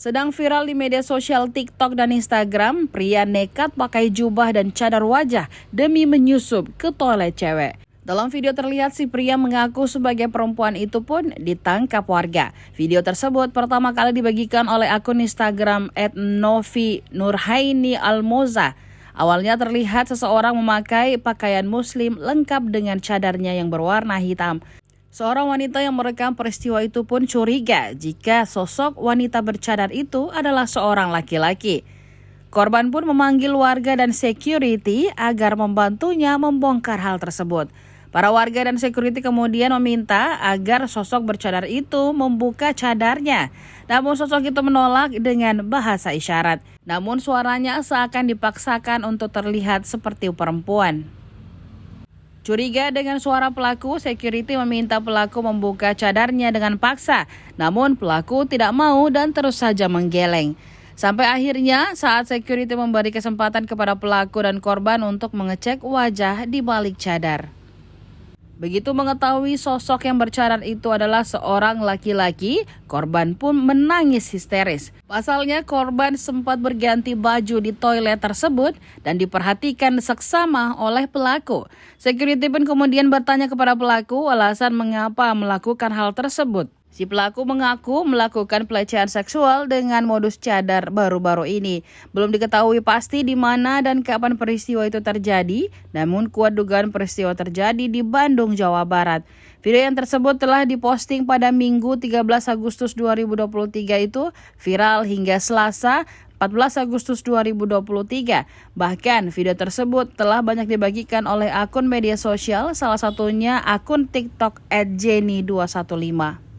Sedang viral di media sosial TikTok dan Instagram, pria nekat pakai jubah dan cadar wajah demi menyusup ke toilet cewek. Dalam video terlihat si pria mengaku sebagai perempuan itu pun ditangkap warga. Video tersebut pertama kali dibagikan oleh akun Instagram @novinurhainialmoza. Awalnya terlihat seseorang memakai pakaian muslim lengkap dengan cadarnya yang berwarna hitam. Seorang wanita yang merekam peristiwa itu pun curiga jika sosok wanita bercadar itu adalah seorang laki-laki. Korban pun memanggil warga dan security agar membantunya membongkar hal tersebut. Para warga dan security kemudian meminta agar sosok bercadar itu membuka cadarnya. Namun sosok itu menolak dengan bahasa isyarat. Namun suaranya seakan dipaksakan untuk terlihat seperti perempuan. Curiga dengan suara pelaku, security meminta pelaku membuka cadarnya dengan paksa. Namun pelaku tidak mau dan terus saja menggeleng. Sampai akhirnya saat security memberi kesempatan kepada pelaku dan korban untuk mengecek wajah di balik cadar. Begitu mengetahui sosok yang bercadar itu adalah seorang laki-laki, korban pun menangis histeris. Pasalnya korban sempat berganti baju di toilet tersebut dan diperhatikan seksama oleh pelaku. Security pun kemudian bertanya kepada pelaku alasan mengapa melakukan hal tersebut. Si pelaku mengaku melakukan pelecehan seksual dengan modus cadar baru-baru ini. Belum diketahui pasti di mana dan kapan peristiwa itu terjadi, namun kuat dugaan peristiwa terjadi di Bandung, Jawa Barat. Video yang tersebut telah diposting pada Minggu 13 Agustus 2023 itu viral hingga Selasa 14 Agustus 2023. Bahkan video tersebut telah banyak dibagikan oleh akun media sosial, salah satunya akun TikTok @jenny215.